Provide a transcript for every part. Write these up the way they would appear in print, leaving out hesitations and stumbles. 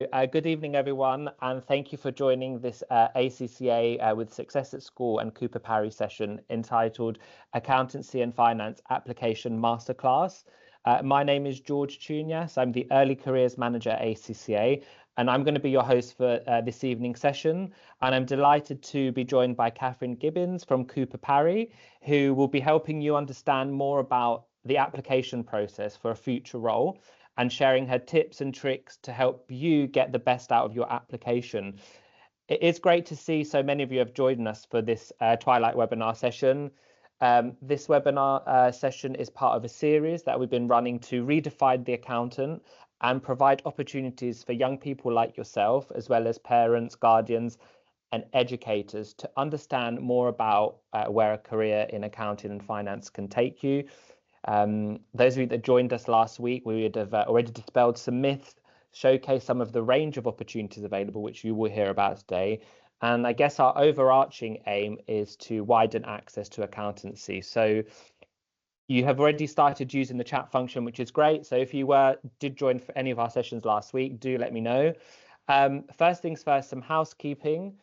Good evening, everyone, and thank you for joining this ACCA with Success at School and Cooper Parry session entitled Accountancy and Finance Application Masterclass. My name is George Chunias. I'm the Early Careers Manager at ACCA, and I'm going to be your host for this evening's session. And I'm delighted to be joined by Catherine Gibbons from Cooper Parry, who will be helping you understand more about the application process for a future role and sharing her tips and tricks to help you get the best out of your application. It is great to see so many of you have joined us for this Twilight webinar session. This webinar session is part of a series that we've been running to redefine the accountant and provide opportunities for young people like yourself, as well as parents, guardians, and educators to understand more about where a career in accounting and finance can take you. Those of you that joined us last week, we would have already dispelled some myths, showcased some of the range of opportunities available, which you will hear about today. And I guess our overarching aim is to widen access to accountancy. So you have already started using the chat function, which is great. So if you did join for any of our sessions last week, do let me know. First things first, some housekeeping.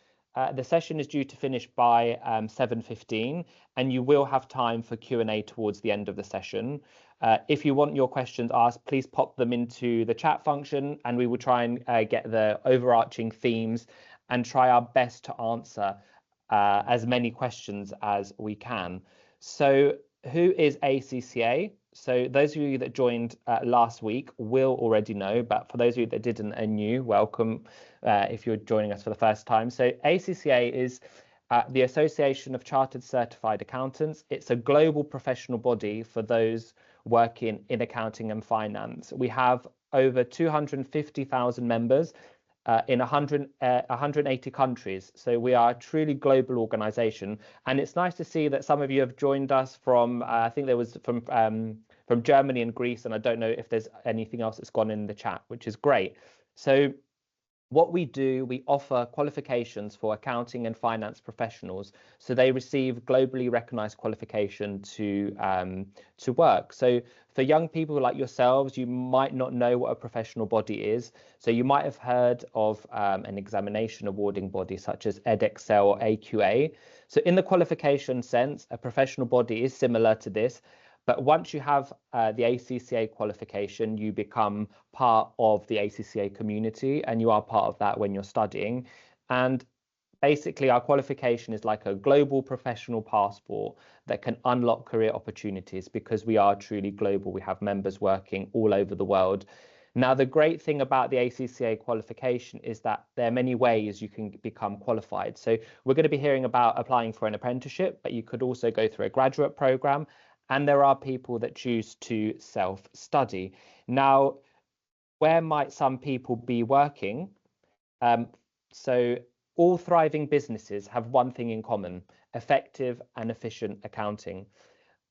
The session is due to finish by 7:15, and you will have time for Q&A towards the end of the session. If you want your questions asked, please pop them into the chat function, and we will try and get the overarching themes and try our best to answer as many questions as we can. So who is ACCA? So those of you that joined last week will already know, but for those of you that didn't and new, welcome if you're joining us for the first time. So ACCA is the Association of Chartered Certified Accountants. It's a global professional body for those working in accounting and finance. We have over 250,000 members in 180 countries. So we are a truly global organization. And it's nice to see that some of you have joined us from, I think there was from Germany and Greece, and I don't know if there's anything else that's gone in the chat, which is great. So what we do, we offer qualifications for accounting and finance professionals, so they receive globally recognized qualification to work. So for young people like yourselves, you might not know what a professional body is. So you might have heard of an examination awarding body such as Edexcel or AQA. So in the qualification sense, a professional body is similar to this. But once you have the ACCA qualification, you become part of the ACCA community, and you are part of that when you're studying. And basically, our qualification is like a global professional passport that can unlock career opportunities because we are truly global. We have members working all over the world. Now, the great thing about the ACCA qualification is that there are many ways you can become qualified. So we're going to be hearing about applying for an apprenticeship, but you could also go through a graduate program. And there are people that choose to self-study. Now, where might some people be working? So all thriving businesses have one thing in common: effective and efficient accounting.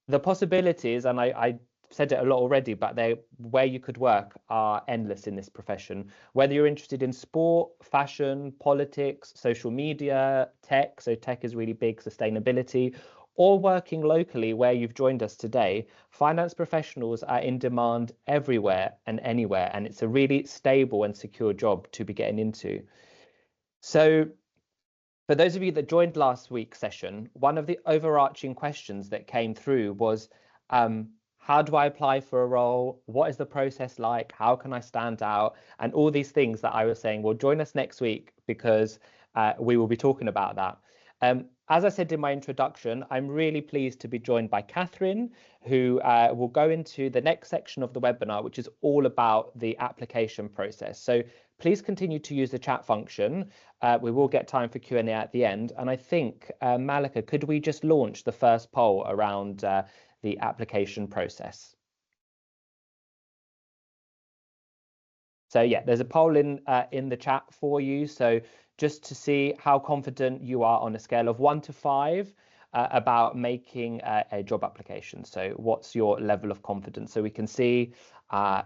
The possibilities, and I said it a lot already, but where you could work are endless in this profession. Whether you're interested in sport, fashion, politics, social media, tech, so tech is really big, sustainability, or working locally where you've joined us today, finance professionals are in demand everywhere and anywhere, and it's a really stable and secure job to be getting into. So for those of you that joined last week's session, one of the overarching questions that came through was, how do I apply for a role? What is the process like? How can I stand out? And all these things that I was saying, well, join us next week because we will be talking about that. As I said in my introduction, I'm really pleased to be joined by Catherine, who will go into the next section of the webinar, which is all about the application process. So please continue to use the chat function. We will get time for Q&A at the end. And I think, Malika, could we just launch the first poll around the application process? So yeah, there's a poll in the chat for you. So just to see how confident you are on a scale of 1 to 5 about making a job application. So what's your level of confidence? So we can see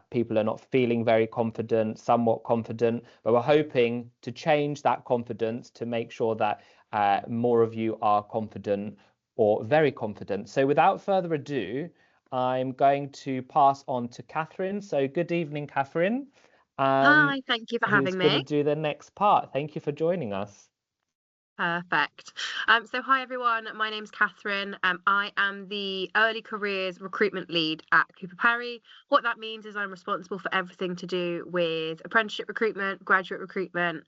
people are not feeling very confident, somewhat confident, but we're hoping to change that confidence to make sure that more of you are confident or very confident. So without further ado, I'm going to pass on to Catherine. So good evening, Catherine. Hi, thank you for who's having going to me. do the next part. Thank you for joining us. Perfect. So hi everyone, my name's Catherine. I am the early careers recruitment lead at Cooper Parry. What that means is I'm responsible for everything to do with apprenticeship recruitment, graduate recruitment.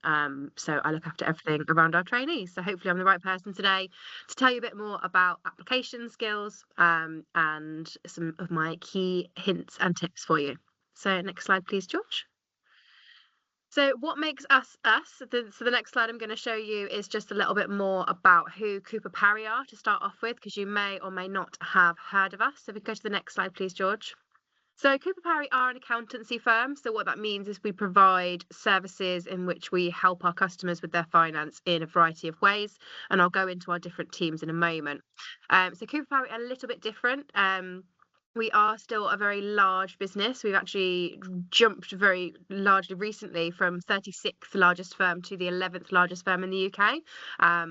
So I look after everything around our trainees. So hopefully I'm the right person today to tell you a bit more about application skills, and some of my key hints and tips for you. So next slide, please, George. So what makes us us? So the next slide I'm going to show you is just a little bit more about who Cooper Parry are to start off with, because you may or may not have heard of us. So if we go to the next slide, please, George. So Cooper Parry are an accountancy firm. So what that means is we provide services in which we help our customers with their finance in a variety of ways. And I'll go into our different teams in a moment. So Cooper Parry are a little bit different. We are still a very large business. We've actually jumped very largely recently from 36th largest firm to the 11th largest firm in the UK.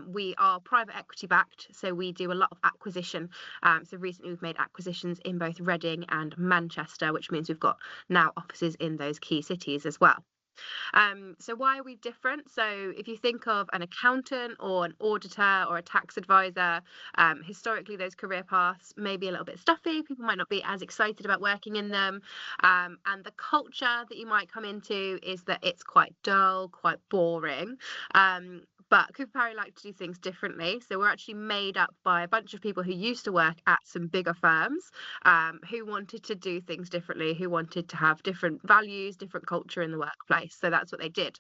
We are private equity backed, so we do a lot of acquisition. So recently we've made acquisitions in both Reading and Manchester, which means we've got now offices in those key cities as well. So why are we different? So if you think of an accountant or an auditor or a tax advisor, historically those career paths may be a little bit stuffy. People might not be as excited about working in them. And the culture that you might come into is that it's quite dull, quite boring. But Cooper Parry like to do things differently. So we're actually made up by a bunch of people who used to work at some bigger firms, who wanted to do things differently, who wanted to have different values, different culture in the workplace. So that's what they did.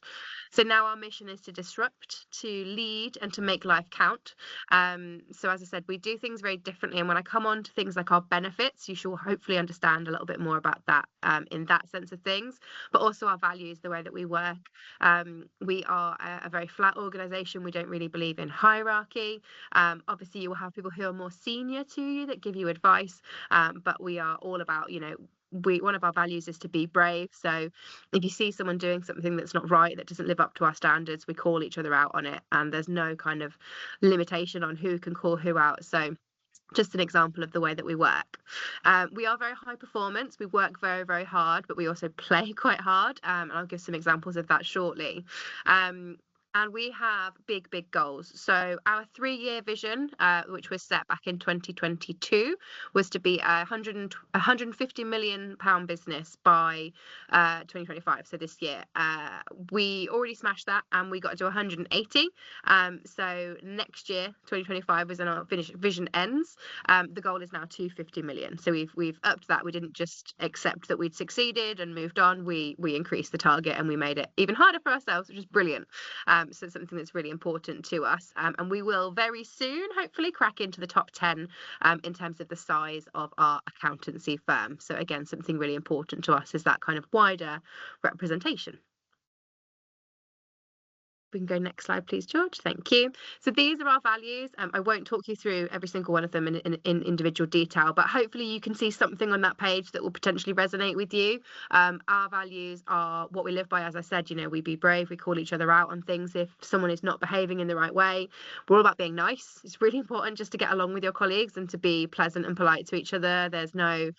So now our mission is to disrupt, to lead, and to make life count. So as I said, we do things very differently. And when I come on to things like our benefits, you should hopefully understand a little bit more about that, in that sense of things, but also our values, the way that we work. We are a very flat organisation. We don't really believe in hierarchy. Obviously, you will have people who are more senior to you that give you advice, but we are all about, one of our values is to be brave. So if you see someone doing something that's not right, that doesn't live up to our standards, we call each other out on it, and there's no kind of limitation on who can call who out. So just an example of the way that we work. We are very high performance. We work very, very hard, but we also play quite hard. And I'll give some examples of that shortly. And we have big, big goals. So our 3-year vision, which was set back in 2022, was to be a 150 million pound business by 2025. So this year, we already smashed that, and we got to 180. So next year, 2025, is when our vision ends. The goal is now 250 million. So we've upped that. We didn't just accept that we'd succeeded and moved on. We increased the target, and we made it even harder for ourselves, which is brilliant. So it's something that's really important to us, and we will very soon hopefully crack into the top 10 in terms of the size of our accountancy firm. So again, something really important to us is that kind of wider representation. We can go next slide, please, George. Thank you. So these are our values. I won't talk you through every single one of them in individual detail, but hopefully you can see something on that page that will potentially resonate with you. Our values are what we live by. As I said, we be brave. We call each other out on things if someone is not behaving in the right way. We're all about being nice. It's really important just to get along with your colleagues and to be pleasant and polite to each other. There's no,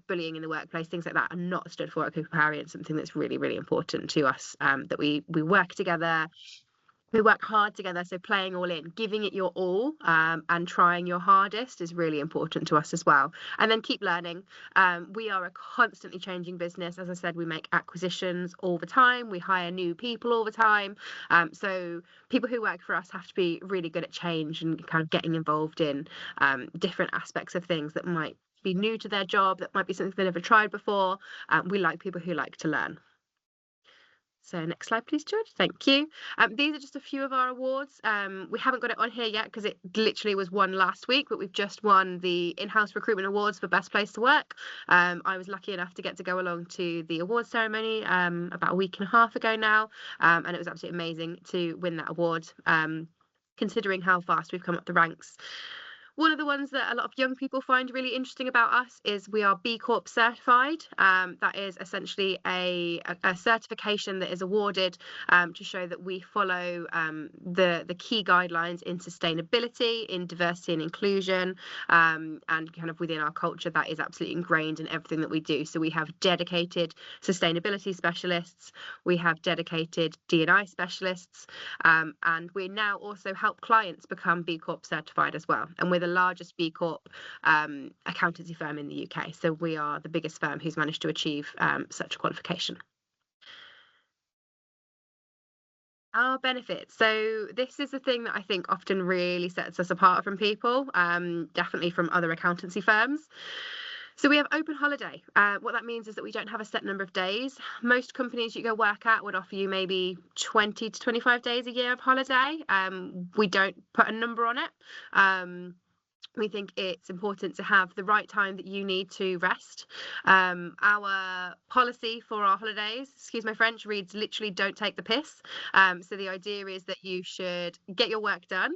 bullying in the workplace. Things like that are not stood for at Cooper Parry. It's something that's really, really important to us, that we work together. We work hard together, so playing all in, giving it your all, and trying your hardest is really important to us as well. And then keep learning. We are a constantly changing business. As I said, we make acquisitions all the time. We hire new people all the time. So people who work for us have to be really good at change and kind of getting involved in different aspects of things that might be new to their job, that might be something they've never tried before. We like people who like to learn. So next slide, please, George. Thank you. These are just a few of our awards. We haven't got it on here yet because it literally was won last week, but we've just won the in-house recruitment awards for best place to work. I was lucky enough to get to go along to the awards ceremony about a week and a half ago now, and it was absolutely amazing to win that award, considering how fast we've come up the ranks. One of the ones that a lot of young people find really interesting about us is we are B Corp certified. That is essentially a certification that is awarded to show that we follow the key guidelines in sustainability, in diversity and inclusion, and kind of within our culture that is absolutely ingrained in everything that we do. So we have dedicated sustainability specialists, we have dedicated D&I specialists, and we now also help clients become B Corp certified as well. And we're the largest B Corp accountancy firm in the UK. So we are the biggest firm who's managed to achieve such a qualification. Our benefits. So this is the thing that I think often really sets us apart from people, definitely from other accountancy firms. So we have open holiday. What that means is that we don't have a set number of days. Most companies you go work at would offer you maybe 20 to 25 days a year of holiday. We don't put a number on it. We think it's important to have the right time that you need to rest. Our policy for our holidays, excuse my French, reads literally don't take the piss. So the idea is that you should get your work done.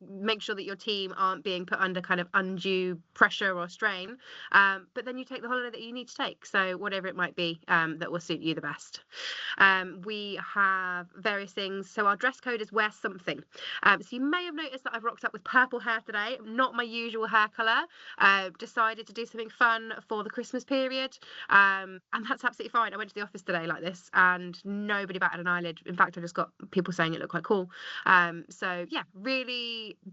Make sure that your team aren't being put under kind of undue pressure or strain, but then you take the holiday that you need to take, so whatever it might be that will suit you the best. We have various things. So our dress code is wear something. So you may have noticed that I've rocked up with purple hair today, not my usual hair colour. Decided to do something fun for the Christmas period, and that's absolutely fine. I went to the office today like this and nobody batted an eyelid. In fact, I just got people saying it looked quite cool. So yeah, really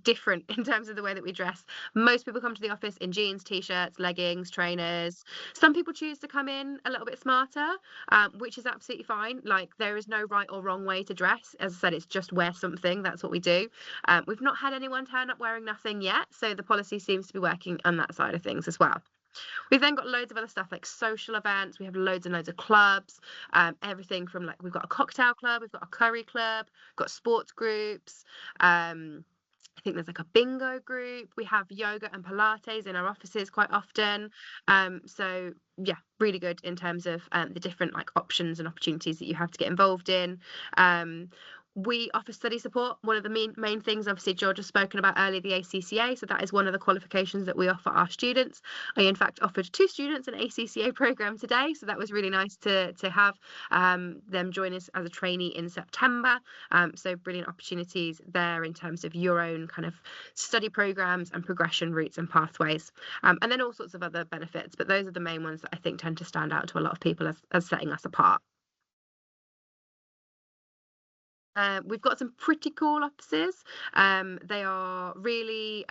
different in terms of the way that we dress. Most people come to the office in jeans, t-shirts, leggings, trainers. Some people choose to come in a little bit smarter, which is absolutely fine. Like, there is no right or wrong way to dress. As I said, it's just wear something. That's what we do. We've not had anyone turn up wearing nothing yet, so the policy seems to be working on that side of things as well. We've then got loads of other stuff like social events. We have loads and loads of clubs, everything from, like, we've got a cocktail club, we've got a curry club, got sports groups. I think there's like a bingo group. We have yoga and Pilates in our offices quite often. So yeah, really good in terms of the different like options and opportunities that you have to get involved in. We offer study support. One of the main things, obviously, George has spoken about earlier, the ACCA. So that is one of the qualifications that we offer our students. I, in fact, offered 2 students an ACCA program today. So that was really nice to have them join us as a trainee in September. So brilliant opportunities there in terms of your own kind of study programs and progression routes and pathways. And then all sorts of other benefits. But those are the main ones that I think tend to stand out to a lot of people as setting us apart. We've got some pretty cool offices. They are really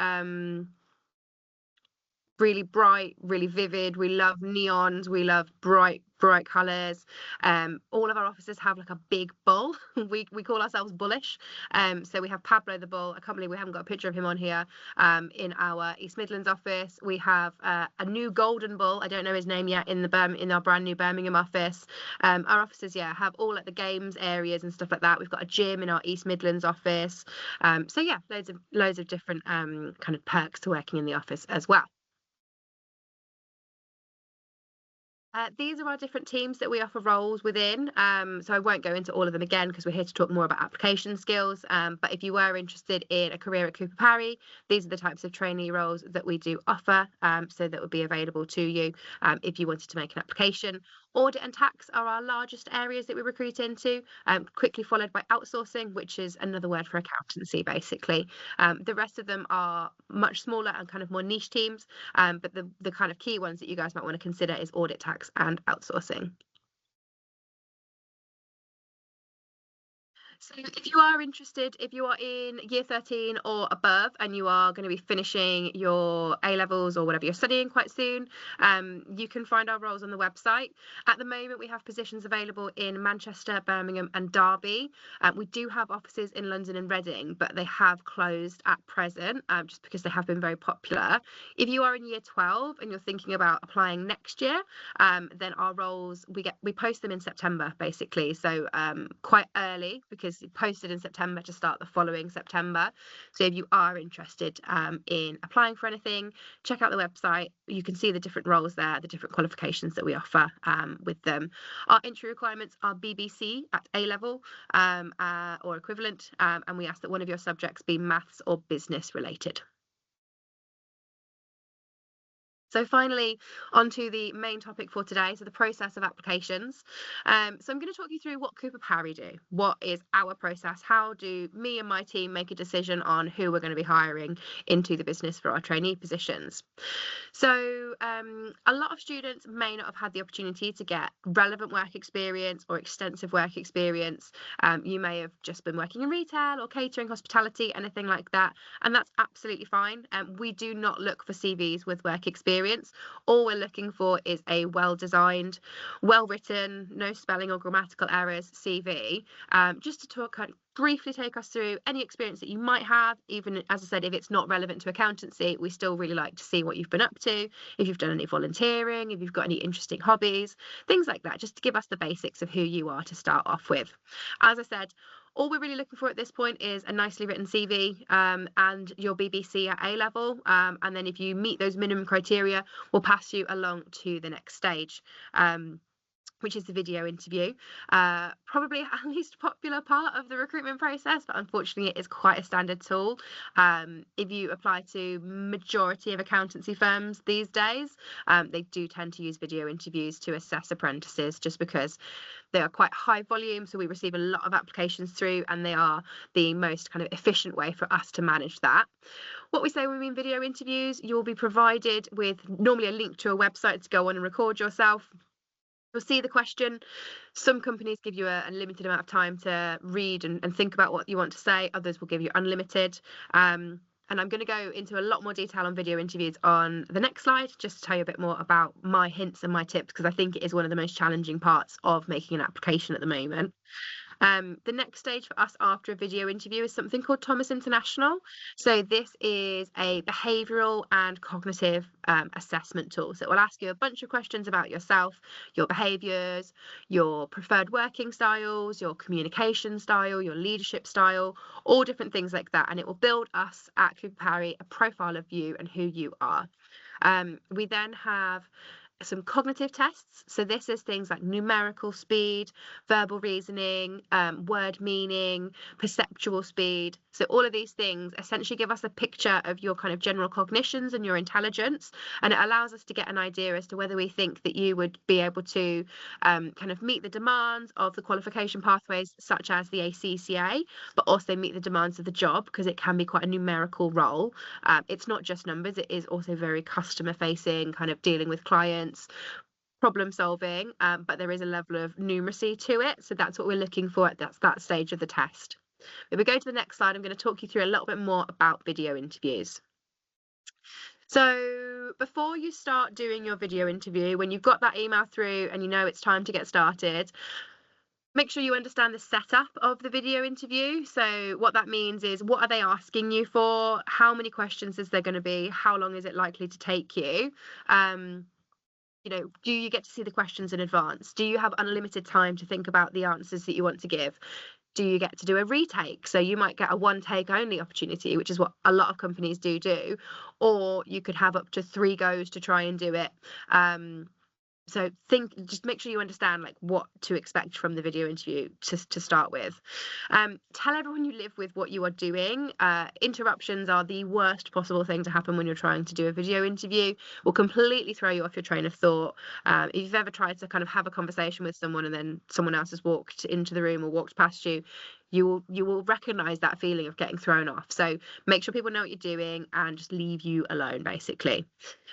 really bright, really vivid. We love neons. We love bright colours. All of our offices have like a big bull. We call ourselves bullish. So we have Pablo the bull. I can't believe we haven't got a picture of him on here. In our East Midlands office, we have a new golden bull. I don't know his name yet in our brand new Birmingham office. Our offices, yeah, have all like the games areas and stuff like that. We've got a gym in our East Midlands office. So yeah, loads of different kind of perks to working in the office as well. These are our different teams that we offer roles within. So I won't go into all of them again because we're here to talk more about application skills. But if you were interested in a career at Cooper Parry, these are the types of trainee roles that we do offer. So that would be available to you if you wanted to make an application. Audit and tax are our largest areas that we recruit into, quickly followed by outsourcing, which is another word for accountancy, basically. The rest of them are much smaller and kind of more niche teams. But the kind of key ones that you guys might want to consider is audit, tax, and outsourcing. So if you are interested, if you are in year 13 or above and you are going to be finishing your A-levels or whatever you're studying quite soon, you can find our roles on the website. At the moment, we have positions available in Manchester, Birmingham and Derby. We do have offices in London and Reading, but they have closed at present just because they have been very popular. If you are in year 12 and you're thinking about applying next year, then our roles, we post them in September, basically. So quite early, because posted in September to start the following September. So if you are interested in applying for anything, check out the website. You can see the different roles there, the different qualifications that we offer with them. Our entry requirements are BBC at A-level or equivalent, and we ask that one of your subjects be maths or business related. So finally, onto the main topic for today, so the process of applications. So I'm going to talk you through what Cooper Parry do. What is our process? How do me and my team make a decision on who we're going to be hiring into the business for our trainee positions? So a lot of students may not have had the opportunity to get relevant work experience or extensive work experience. You may have just been working in retail or catering, hospitality, anything like that, and that's absolutely fine. We do not look for CVs with work experience. All we're looking for is a well-designed, well-written, no spelling or grammatical errors CV, just to briefly take us through any experience that you might have. Even, as I said, if it's not relevant to accountancy, we still really like to see what you've been up to, if you've done any volunteering, if you've got any interesting hobbies, things like that, just to give us the basics of who you are to start off with. As I said, all we're really looking for at this point is a nicely written CV and your BBC at A level. And then if you meet those minimum criteria, we'll pass you along to the next stage, which is the video interview. Probably our least popular part of the recruitment process, but unfortunately it is quite a standard tool. If you apply to majority of accountancy firms these days, they do tend to use video interviews to assess apprentices, just because they are quite high volume, so we receive a lot of applications through, and they are the most kind of efficient way for us to manage that. What we say when we mean video interviews, you'll be provided with normally a link to a website to go on and record yourself. You'll see the question. Some companies give you a limited amount of time to read and think about what you want to say. Others will give you unlimited. And I'm going to go into a lot more detail on video interviews on the next slide, just to tell you a bit more about my hints and my tips, because I think it is one of the most challenging parts of making an application at the moment. The next stage for us after a video interview is something called Thomas International. So this is a behavioural and cognitive assessment tool. So it will ask you a bunch of questions about yourself, your behaviours, your preferred working styles, your communication style, your leadership style, all different things like that. And it will build us at Cooper Parry a profile of you and who you are. We then have some cognitive tests. So this is things like numerical speed, verbal reasoning, word meaning, perceptual speed. So all of these things essentially give us a picture of your kind of general cognitions and your intelligence, and it allows us to get an idea as to whether we think that you would be able to kind of meet the demands of the qualification pathways such as the ACCA, but also meet the demands of the job, because it can be quite a numerical role. It's not just numbers, it is also very customer facing, kind of dealing with clients, problem solving, but there is a level of numeracy to it. So that's what we're looking for at that stage of the test. If we go to the next slide, I'm going to talk you through a little bit more about video interviews. So before you start doing your video interview, when you've got that email through and you know it's time to get started, make sure you understand the setup of the video interview. So what that means is, what are they asking you for? How many questions is there going to be? How long is it likely to take you? Do you get to see the questions in advance? Do you have unlimited time to think about the answers that you want to give? Do you get to do a retake? So you might get a one take only opportunity, which is what a lot of companies do, or you could have up to 3 goes to try and do it. So just make sure you understand like what to expect from the video interview to start with. Tell everyone you live with what you are doing. Interruptions are the worst possible thing to happen when you're trying to do a video interview. Will completely throw you off your train of thought. If you've ever tried to kind of have a conversation with someone and then someone else has walked into the room or walked past you, you will recognize that feeling of getting thrown off. So make sure people know what you're doing and just leave you alone, basically.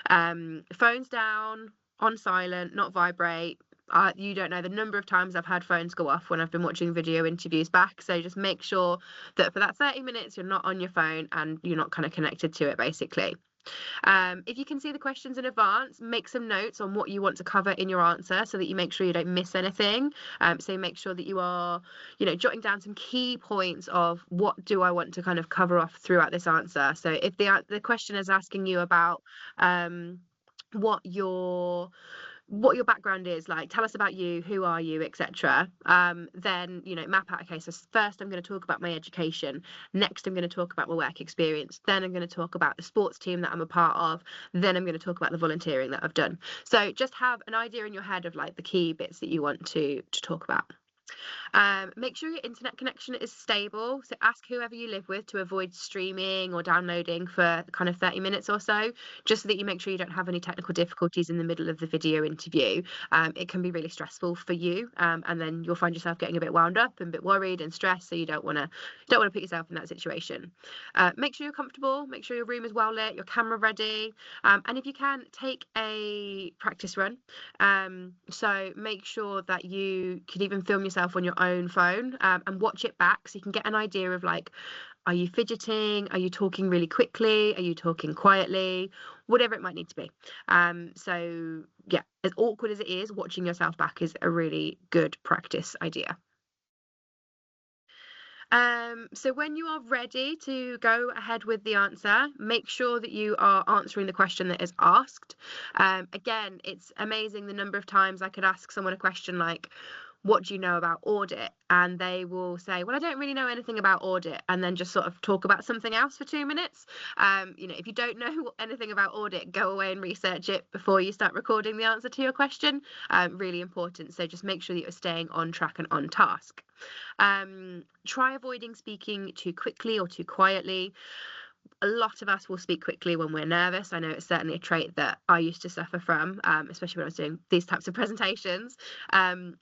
Phones down, on silent, not vibrate. You don't know the number of times I've had phones go off when I've been watching video interviews back. So just make sure that for that 30 minutes you're not on your phone and you're not kind of connected to it, basically. If you can see the questions in advance, make some notes on what you want to cover in your answer so that you make sure you don't miss anything. So make sure that you are, jotting down some key points of what do I want to kind of cover off throughout this answer. So if the question is asking you about what your background is, like tell us about you, who are you, etc., then map out, okay, so first I'm going to talk about my education, next I'm going to talk about my work experience, then I'm going to talk about the sports team that I'm a part of, then I'm going to talk about the volunteering that I've done. So just have an idea in your head of like the key bits that you want to talk about. Make sure your internet connection is stable. So ask whoever you live with to avoid streaming or downloading for kind of 30 minutes or so, just so that you make sure you don't have any technical difficulties in the middle of the video interview. It can be really stressful for you, and then you'll find yourself getting a bit wound up and a bit worried and stressed. So you don't want to put yourself in that situation. Make sure you're comfortable. Make sure your room is well lit, your camera ready, and if you can, take a practice run. So make sure that you could even film yourself on your own phone, and watch it back so you can get an idea of, like, are you fidgeting? Are you talking really quickly? Are you talking quietly? Whatever it might need to be. So yeah, as awkward as it is, watching yourself back is a really good practice idea. So when you are ready to go ahead with the answer, make sure that you are answering the question that is asked. Again, it's amazing the number of times I could ask someone a question like, what do you know about audit? And they will say, well, I don't really know anything about audit, and then just sort of talk about something else for 2 minutes. If you don't know anything about audit, go away and research it before you start recording the answer to your question. Really important. So just make sure that you're staying on track and on task. Try avoiding speaking too quickly or too quietly. A lot of us will speak quickly when we're nervous. I know it's certainly a trait that I used to suffer from, especially when I was doing these types of presentations.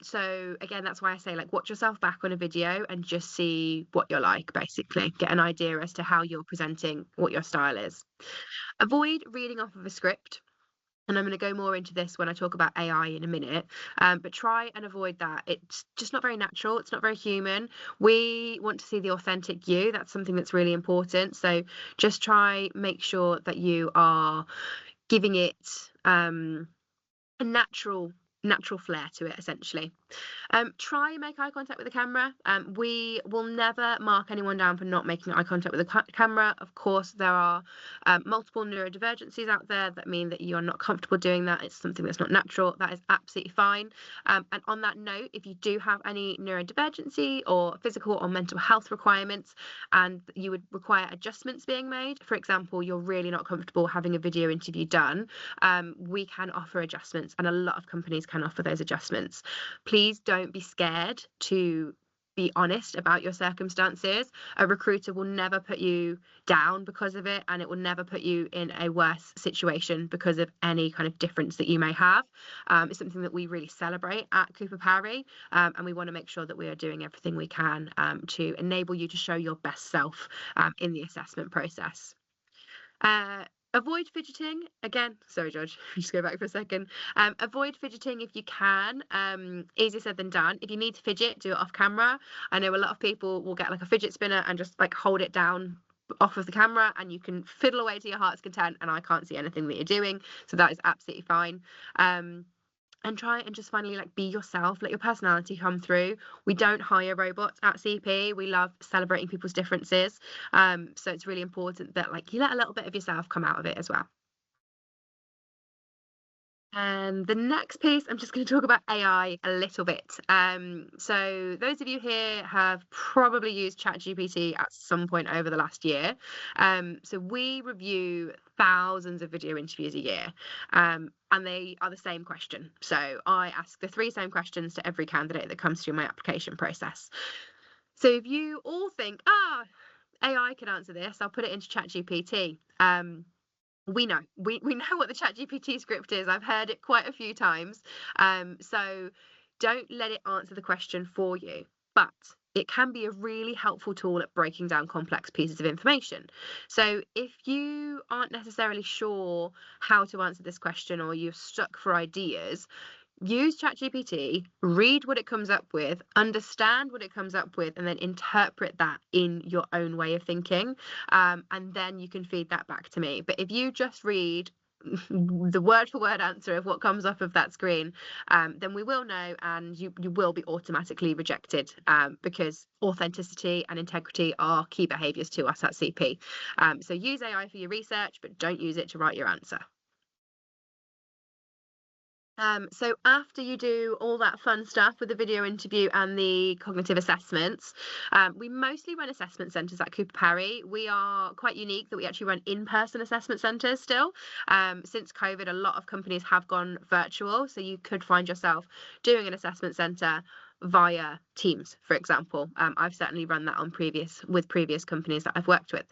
So again, that's why I say, like, watch yourself back on a video and just see what you're like, basically. Get an idea as to how you're presenting, what your style is. Avoid reading off of a script. And I'm going to go more into this when I talk about AI in a minute, but try and avoid that. It's just not very natural. It's not very human. We want to see the authentic you. That's something that's really important. So just make sure that you are giving it a natural flair to it, essentially. Try and make eye contact with the camera. We will never mark anyone down for not making eye contact with the camera. Of course, there are multiple neurodivergencies out there that mean that you are not comfortable doing that. It's something that's not natural. That is absolutely fine. And on that note, if you do have any neurodivergency or physical or mental health requirements and you would require adjustments being made, for example, you're really not comfortable having a video interview done, we can offer adjustments, and a lot of companies can offer those adjustments. Please don't be scared to be honest about your circumstances. A recruiter will never put you down because of it, and it will never put you in a worse situation because of any kind of difference that you may have. It's something that we really celebrate at Cooper Parry, and we want to make sure that we are doing everything we can to enable you to show your best self in the assessment process. Avoid fidgeting. Again, sorry, George, just go back for a second. Avoid fidgeting if you can. Easier said than done. If you need to fidget, do it off camera. I know a lot of people will get like a fidget spinner and just like hold it down off of the camera, and you can fiddle away to your heart's content, and I can't see anything that you're doing. So that is absolutely fine. And try and just finally, like, be yourself, let your personality come through. We don't hire robots at CP. We love celebrating people's differences. So it's really important that, like, you let a little bit of yourself come out of it as well. And the next piece, I'm just going to talk about AI a little bit. So those of you here have probably used ChatGPT at some point over the last year. So we review thousands of video interviews a year, and they are the same question. So I ask the 3 same questions to every candidate that comes through my application process. So if you all think, AI can answer this, I'll put it into ChatGPT. We know what the ChatGPT script is. I've heard it quite a few times. So don't let it answer the question for you, but it can be a really helpful tool at breaking down complex pieces of information. So if you aren't necessarily sure how to answer this question, or you're stuck for ideas, use ChatGPT, read what it comes up with, understand what it comes up with, and then interpret that in your own way of thinking. And then you can feed that back to me. But if you just read the word for word answer of what comes up of that screen, then we will know, and you will be automatically rejected, because authenticity and integrity are key behaviours to us at CP. So use AI for your research, but don't use it to write your answer. So after you do all that fun stuff with the video interview and the cognitive assessments, we mostly run assessment centres at Cooper Parry. We are quite unique that we actually run in-person assessment centres still. Since COVID, a lot of companies have gone virtual, so you could find yourself doing an assessment centre via Teams, for example. I've certainly run that on previous companies that I've worked with.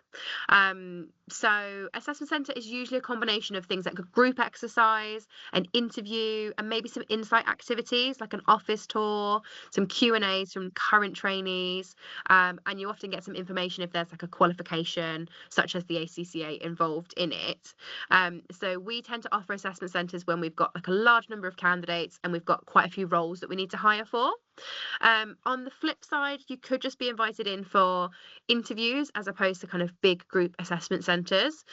So assessment centre is usually a combination of things like a group exercise, an interview, and maybe some insight activities like an office tour, some Q&As from current trainees, and you often get some information if there's like a qualification such as the ACCA involved in it. So we tend to offer assessment centres when we've got like a large number of candidates and we've got quite a few roles that we need to hire for. On the flip side, you could just be invited in for interviews as opposed to kind of big group assessment centres.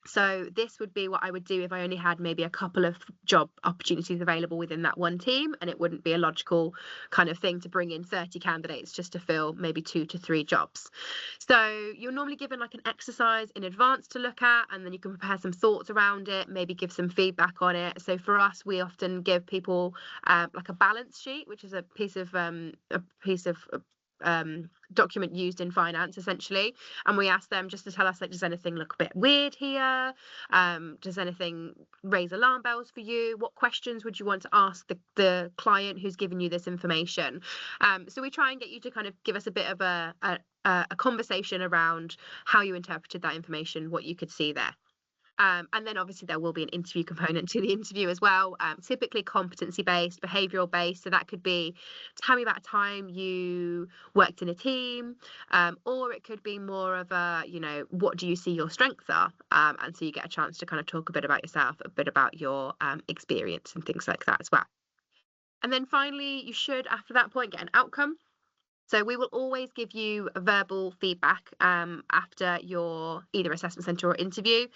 So this would be what I would do if I only had maybe a couple of job opportunities available within that one team, and it wouldn't be a logical kind of thing to bring in 30 candidates just to fill maybe 2 to 3 jobs. So you're normally given like an exercise in advance to look at, and then you can prepare some thoughts around it, maybe give some feedback on it. So for us, we often give people like a balance sheet, which is a piece of document used in finance essentially, and we ask them just to tell us, like, does anything look a bit weird here, does anything raise alarm bells for you, what questions would you want to ask the client who's given you this information. So we try and get you to kind of give us a bit of a conversation around how you interpreted that information, what you could see there. And then obviously there will be an interview component to the interview as well, typically competency based, behavioural based. So that could be, tell me about a time you worked in a team, or it could be more of a, what do you see your strengths are? And so you get a chance to kind of talk a bit about yourself, a bit about your experience and things like that as well. And then finally, you should, after that point, get an outcome. So we will always give you verbal feedback after your either assessment centre or interview.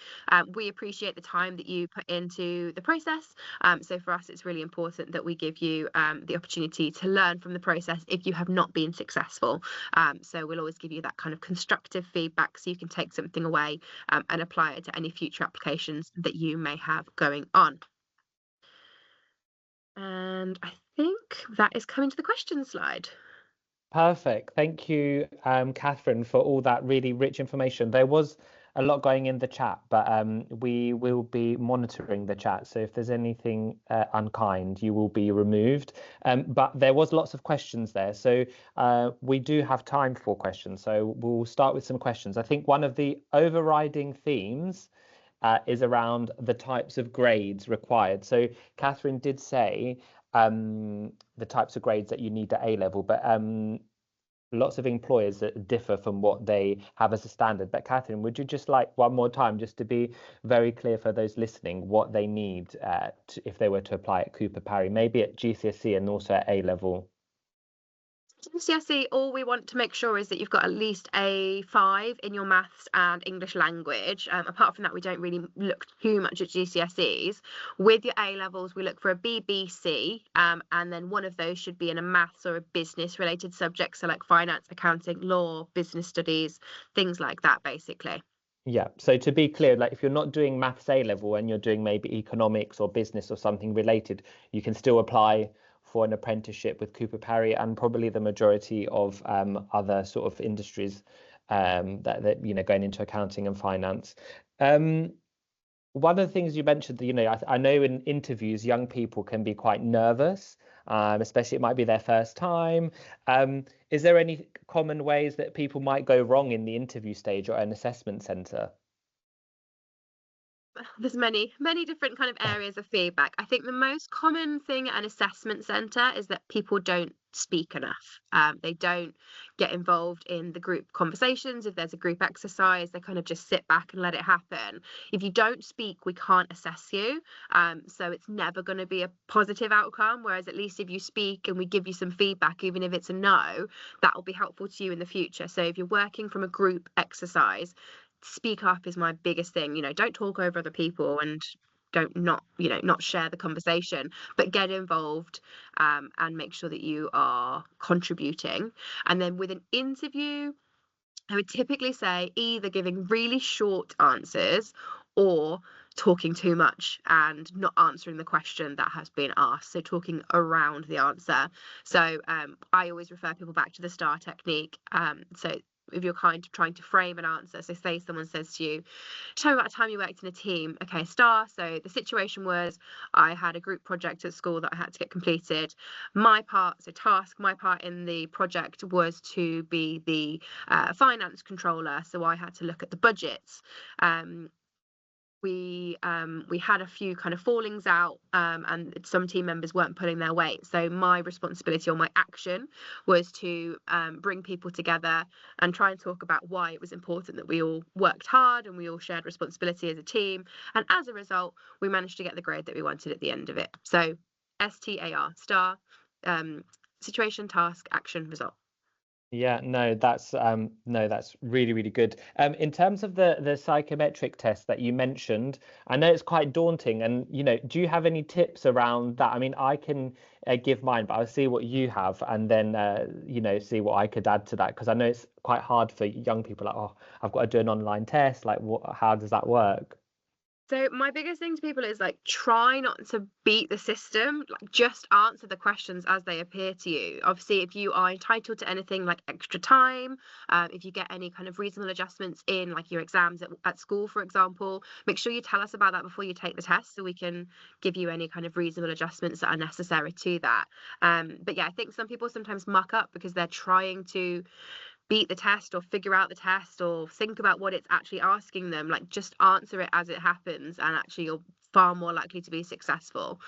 We appreciate the time that you put into the process. So for us, it's really important that we give you the opportunity to learn from the process if you have not been successful. So we'll always give you that kind of constructive feedback so you can take something away and apply it to any future applications that you may have going on. And I think that is coming to the question slide. Perfect. Thank you, Catherine, for all that really rich information. There was a lot going in the chat, but we will be monitoring the chat. So if there's anything unkind, you will be removed. But there was lots of questions there. So we do have time for questions. So we'll start with some questions. I think one of the overriding themes is around the types of grades required. So Catherine did say the types of grades that you need at A level, but lots of employers that differ from what they have as a standard. But Catherine, would you just like one more time, just to be very clear for those listening, what they need if they were to apply at Cooper Parry, maybe at GCSE and also at A level? GCSE, all we want to make sure is that you've got at least a 5 in your maths and English language. Apart from that, we don't really look too much at GCSEs. With your A levels, we look for a BBC, and then one of those should be in a maths or a business related subject, so like finance, accounting, law, business studies, things like that, basically. Yeah, so to be clear, like if you're not doing maths A level and you're doing maybe economics or business or something related, you can still apply for an apprenticeship with Cooper Parry and probably the majority of other sort of industries that going into accounting and finance. One of the things you mentioned, I know in interviews, young people can be quite nervous, especially it might be their first time. Is there any common ways that people might go wrong in the interview stage or an assessment centre? There's many different kind of areas of feedback. I think the most common thing at an assessment centre is that people don't speak enough. They don't get involved in the group conversations. If there's a group exercise, they kind of just sit back and let it happen. If you don't speak, we can't assess you. So it's never going to be a positive outcome. Whereas at least if you speak and we give you some feedback, even if it's a no, that will be helpful to you in the future. So if you're working from a group exercise, speak up is my biggest thing. Don't talk over other people and not share the conversation, but get involved and make sure that you are contributing. And then with an interview, I would typically say either giving really short answers or talking too much and not answering the question that has been asked, so talking around the answer. So I always refer people back to the STAR technique. So if you're kind of trying to frame an answer. So say someone says to you, tell me about a time you worked in a team. Okay, star. So the situation was I had a group project at school that I had to get completed. My part in the project was to be the finance controller. So I had to look at the budgets. We had a few kind of fallings out, and some team members weren't pulling their weight. So my responsibility or my action was to bring people together and try and talk about why it was important that we all worked hard and we all shared responsibility as a team. And as a result, we managed to get the grade that we wanted at the end of it. So STAR, star, situation, task, action, result. Yeah, that's really, really good. In terms of the psychometric test that you mentioned, I know it's quite daunting, and do you have any tips around that? I mean, I can give mine, but I'll see what you have, and then see what I could add to that, because I know it's quite hard for young people. Like, oh, I've got to do an online test. Like, how does that work? So my biggest thing to people is like, try not to beat the system, like just answer the questions as they appear to you. Obviously, if you are entitled to anything like extra time, if you get any kind of reasonable adjustments in like your exams at school, for example, make sure you tell us about that before you take the test so we can give you any kind of reasonable adjustments that are necessary to that. But yeah, I think some people sometimes muck up because they're trying to beat the test or figure out the test or think about what it's actually asking them. Like, just answer it as it happens, and actually you're far more likely to be successful.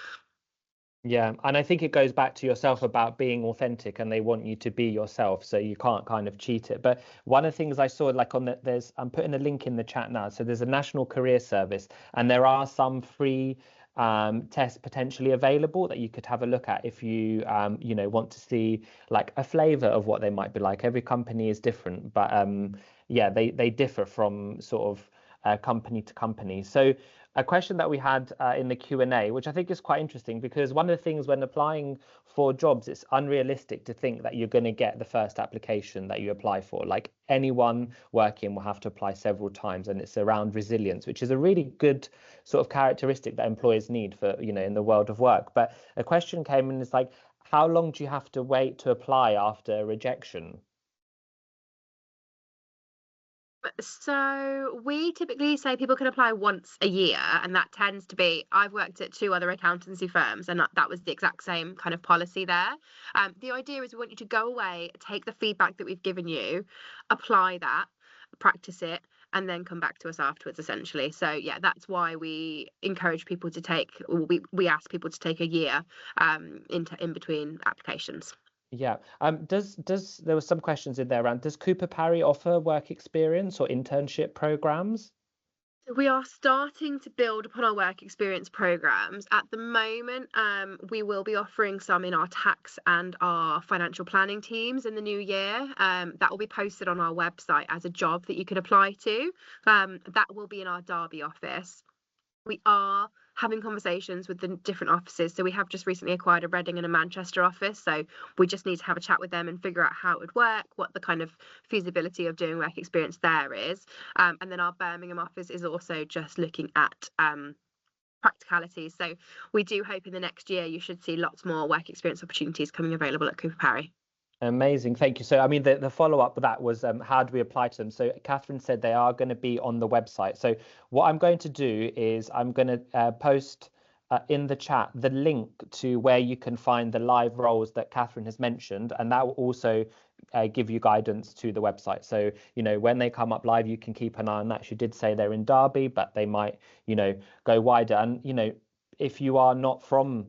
Yeah, and I think it goes back to yourself about being authentic, and they want you to be yourself, so you can't kind of cheat it. But one of the things I saw, like I'm putting a link in the chat now. So there's a National Career Service, and there are some free tests potentially available that you could have a look at if you want to see like a flavor of what they might be like. Every company is different, but yeah, they differ from sort of company to company. So a question that we had in the Q&A, which I think is quite interesting, because one of the things when applying for jobs, it's unrealistic to think that you're going to get the first application that you apply for. Like, anyone working will have to apply several times, and it's around resilience, which is a really good sort of characteristic that employers need for, in the world of work. But a question came in, it's like, how long do you have to wait to apply after rejection? So we typically say people can apply once a year, and that tends to be, I've worked at 2 other accountancy firms, and that was the exact same kind of policy there. The idea is we want you to go away, take the feedback that we've given you, apply that, practice it, and then come back to us afterwards, essentially. So yeah, that's why we encourage people to take, or we ask people to take a year in between applications. Yeah. Does there were some questions in there around, does Cooper Parry offer work experience or internship programs? We are starting to build upon our work experience programs. At the moment, we will be offering some in our tax and our financial planning teams in the new year. That will be posted on our website as a job that you can apply to. That will be in our Derby office. We are having conversations with the different offices. So we have just recently acquired a Reading and a Manchester office. So we just need to have a chat with them and figure out how it would work, what the kind of feasibility of doing work experience there is. And then our Birmingham office is also just looking at practicalities. So we do hope in the next year you should see lots more work experience opportunities coming available at Cooper Parry. Amazing, thank you. So, I mean, the follow-up with that was, how do we apply to them? So Catherine said they are going to be on the website. So what I'm going to do is I'm going to post in the chat the link to where you can find the live roles that Catherine has mentioned, and that will also give you guidance to the website. So, when they come up live, you can keep an eye on that. She did say they're in Derby, but they might, go wider. And, if you are not from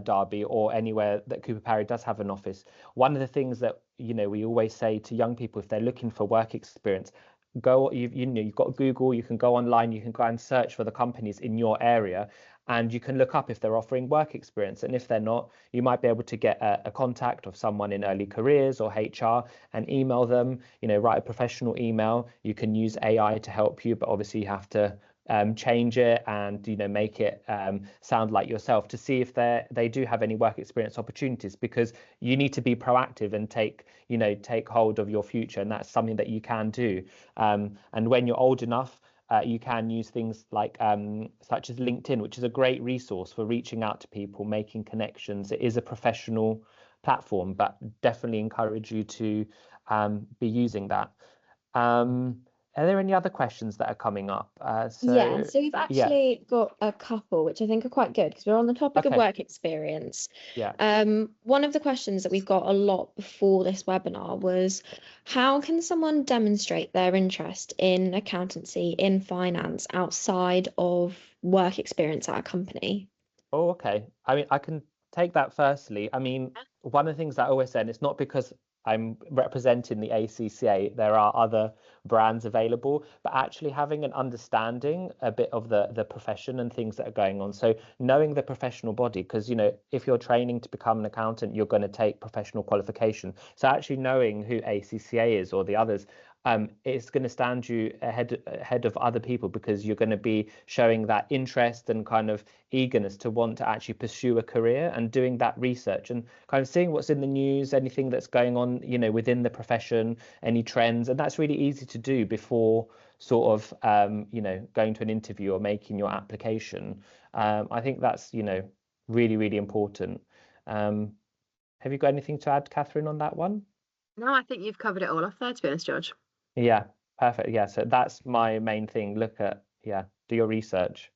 Derby or anywhere that Cooper Parry does have an office, one of the things that we always say to young people, if they're looking for work experience, you've got Google, you can go online, you can go and search for the companies in your area, and you can look up if they're offering work experience. And if they're not, you might be able to get a contact of someone in early careers or HR and email them, write a professional email. You can use AI to help you, but obviously you have to change it and make it sound like yourself, to see if they do have any work experience opportunities, because you need to be proactive and take hold of your future, and that's something that you can do. And when you're old enough, you can use things like such as LinkedIn, which is a great resource for reaching out to people, making connections. It is a professional platform, but definitely encourage you to be using that. Are there any other questions that are coming up? Yeah, so we've Yeah, actually got a couple which I think are quite good because we're on the topic of okay, work experience. yeah. One of the questions that we've got a lot before this webinar was, how can someone demonstrate their interest in accountancy, in finance, outside of work experience at a company? Oh, okay. I mean, I can take that firstly. I mean, one of the things that I always say, and it's not because I'm representing the ACCA, there are other brands available, but actually having an understanding a bit of the profession and things that are going on. So knowing the professional body, because, you know, if you're training to become an accountant, you're going to take professional qualification. So actually knowing who ACCA is or the others, it's going to stand you ahead of other people because you're going to be showing that interest and kind of eagerness to want to actually pursue a career and doing that research and kind of seeing what's in the news, anything that's going on, you know, within the profession, any trends. And that's really easy to do before sort of, you know, going to an interview or making your application. I think that's, you know, really, really important. Have you got anything to add, Catherine, on that one? No, I think you've covered it all off there, to be honest, George. Yeah, perfect. Yeah, so that's my main thing. Look at, yeah, do your research.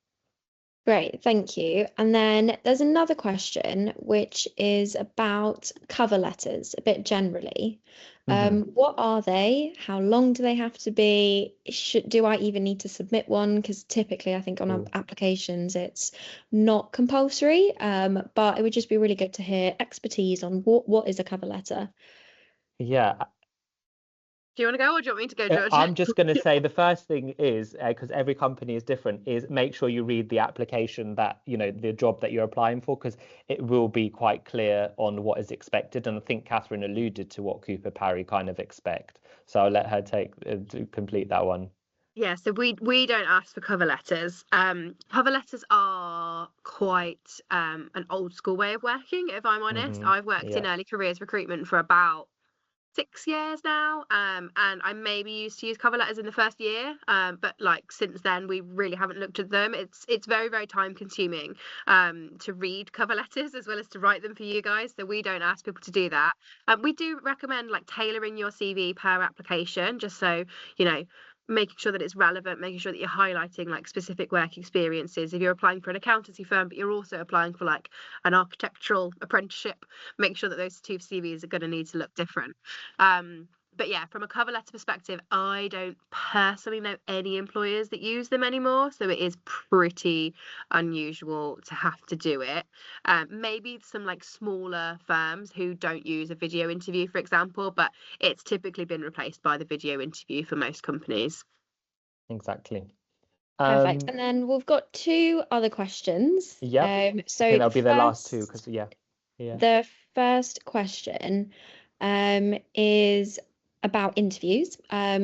Great, thank you. And then there's another question which is about cover letters, a bit generally. What are they? How long do they have to be? Do I even need to submit one? Because typically I think on our applications it's not compulsory, but it would just be really good to hear expertise on what is a cover letter. Yeah, Do you want to go or do you want me to go, George? I'm just going to say the first thing is, because every company is different, is make sure you read the application that, you know, the job that you're applying for, because it will be quite clear on what is expected. And I think Catherine alluded to what Cooper Parry kind of expect. So I'll let her to complete that one. Yeah, so we don't ask for cover letters. Cover letters are quite an old school way of working, if I'm honest. I've worked in Yeah. early careers recruitment for about 6 years now, and I maybe used to use cover letters in the first year, but like since then we really haven't looked at them. It's very, very time consuming to read cover letters as well as to write them for you guys, so we don't ask people to do that. We do recommend like tailoring your CV per application, just so you know, making sure that it's relevant, making sure that you're highlighting like specific work experiences. If you're applying for an accountancy firm but you're also applying for like an architectural apprenticeship, make sure that those two CVs are going to need to look different. But yeah, from a cover letter perspective, I don't personally know any employers that use them anymore, so it is pretty unusual to have to do it. Maybe some like smaller firms who don't use a video interview, for example, but it's typically been replaced by the video interview for most companies. Exactly. Perfect. And then we've got two other questions. Yep. I think that'll be the last two because the first question is about interviews.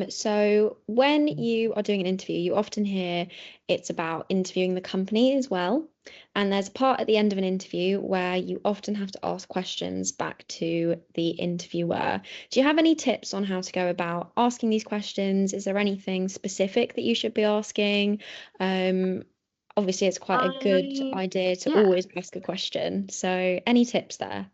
So when you are doing an interview, you often hear it's about interviewing the company as well. And there's a part at the end of an interview where you often have to ask questions back to the interviewer. Do you have any tips on how to go about asking these questions? Is there anything specific that you should be asking? Obviously, it's quite a good idea to always ask a question. So any tips there?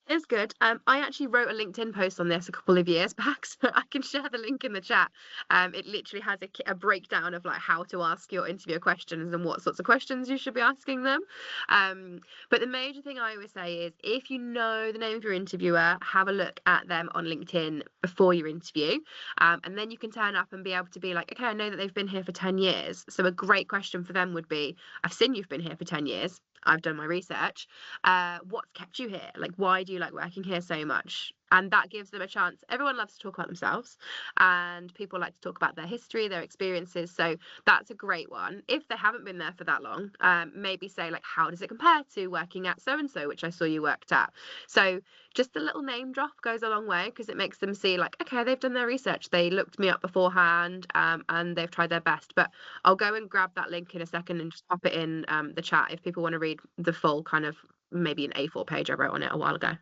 It's good. I actually wrote a LinkedIn post on this a couple of years back, so I can share the link in the chat. It literally has a breakdown of like how to ask your interviewer questions and what sorts of questions you should be asking them. But the major thing I always say is if you know the name of your interviewer, have a look at them on LinkedIn before your interview. And then you can turn up and be able to be like, okay, I know that they've been here for 10 years. So a great question for them would be, I've seen you've been here for 10 years. I've done my research. What's kept you here? Like, why do you like working here so much? And that gives them a chance. Everyone loves to talk about themselves, and people like to talk about their history, their experiences. So that's a great one. If they haven't been there for that long, maybe say like, how does it compare to working at so and so, which I saw you worked at? So just a little name drop goes a long way because it makes them see like, okay, they've done their research, they looked me up beforehand, and they've tried their best. But I'll go and grab that link in a second and just pop it in the chat if people want to read the full kind of maybe an A4 page I wrote on it a while ago.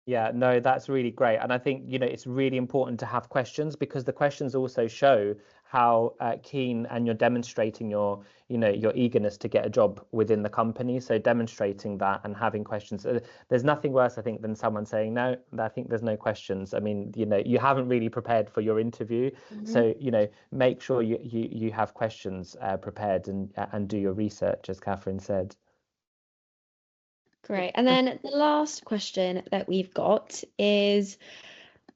Yeah, no, that's really great. And I think, you know, it's really important to have questions because the questions also show how keen, and you're demonstrating your eagerness to get a job within the company. So demonstrating that and having questions. There's nothing worse, I think, than someone saying, no, I think there's no questions. I mean, you haven't really prepared for your interview. So make sure you have questions prepared, and do your research, as Catherine said. Great. And then the last question that we've got is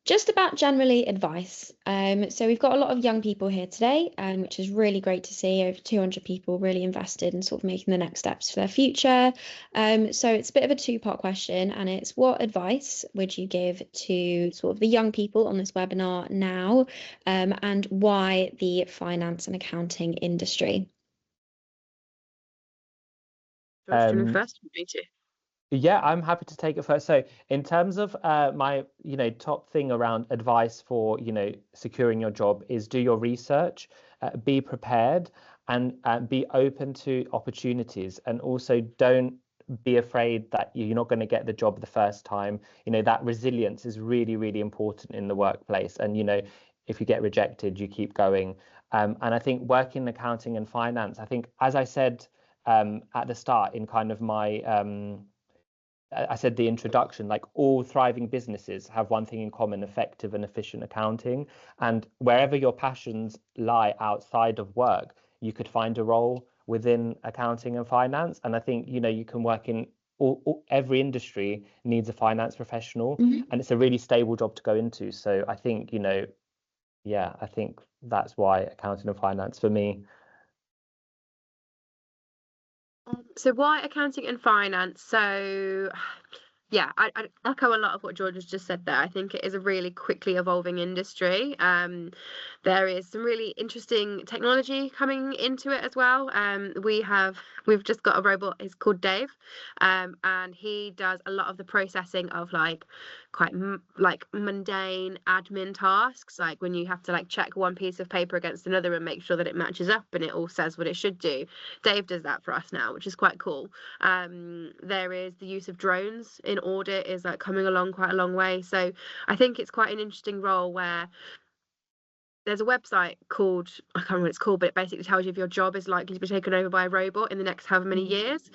just about generally advice. So we've got a lot of young people here today, which is really great to see. Over 200 people really invested in sort of making the next steps for their future. So it's a bit of a two-part question, and it's, what advice would you give to sort of the young people on this webinar now, and why the finance and accounting industry? First, me too. Yeah, I'm happy to take it first. So in terms of my, top thing around advice for, securing your job is do your research, be prepared, and be open to opportunities. And also don't be afraid that you're not going to get the job the first time. That resilience is really, really important in the workplace. And, if you get rejected, you keep going. And I think working in accounting and finance, I think, as I said at the start in kind of my I said the introduction, like all thriving businesses have one thing in common: effective and efficient accounting. And wherever your passions lie outside of work, you could find a role within accounting and finance. And I think, you can work in every industry needs a finance professional, and it's a really stable job to go into. So I think, I think that's why accounting and finance for me. So why accounting and finance? So yeah, I echo a lot of what George has just said there. I think it is a really quickly evolving industry. There is some really interesting technology coming into it as well. We've just got a robot. It's called Dave, and he does a lot of the processing of quite mundane admin tasks, like when you have to check one piece of paper against another and make sure that it matches up and it all says what it should do. Dave does that for us now, which is quite cool. There is the use of drones in audit is coming along quite a long way. So I think it's quite an interesting role where there's a website called, I can't remember what it's called, but it basically tells you if your job is likely to be taken over by a robot in the next however many years.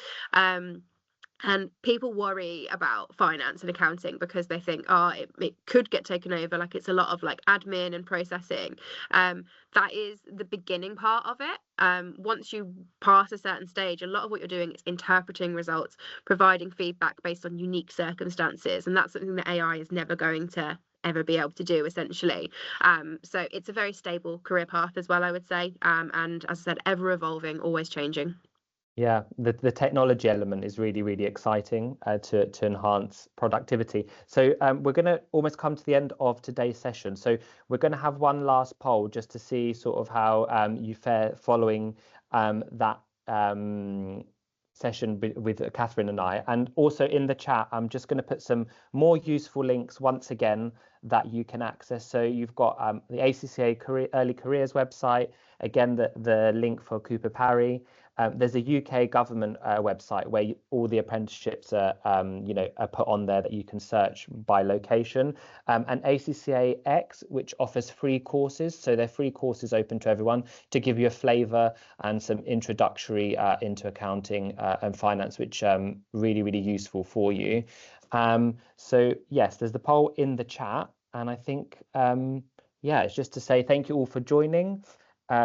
And people worry about finance and accounting because they think, it could get taken over. It's a lot of admin and processing. That is the beginning part of it. Once you pass a certain stage, a lot of what you're doing is interpreting results, providing feedback based on unique circumstances. And that's something that AI is never going to ever be able to do, essentially. So it's a very stable career path as well, I would say. And as I said, ever evolving, always changing. Yeah, the technology element is really, really exciting to enhance productivity. So we're going to almost come to the end of today's session. So we're going to have one last poll just to see sort of how you fare following that session with Catherine and I. And also in the chat, I'm just going to put some more useful links once again that you can access. So you've got the ACCA Early Careers website, again, the link for Cooper Parry. There's a UK government website where all the apprenticeships are put on there that you can search by location, and ACCA X, which offers free courses. So they're free courses open to everyone to give you a flavour and some introductory into accounting and finance, which really, really useful for you. So yes, there's the poll in the chat, and I think it's just to say thank you all for joining.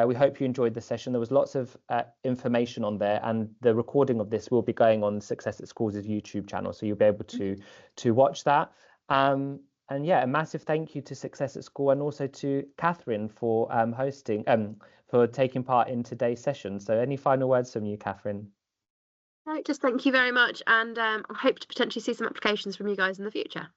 We hope you enjoyed the session. There was lots of information on there, and the recording of this will be going on Success at School's YouTube channel, so you'll be able to watch that. And yeah, a massive thank you to Success at School, and also to Catherine for hosting, for taking part in today's session. So any final words from you, Catherine? No, just thank you very much, and I hope to potentially see some applications from you guys in the future.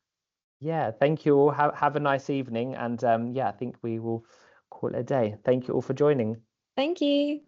Yeah, thank you all. Have a nice evening, and I think we will call it a day. Thank you all for joining. Thank you.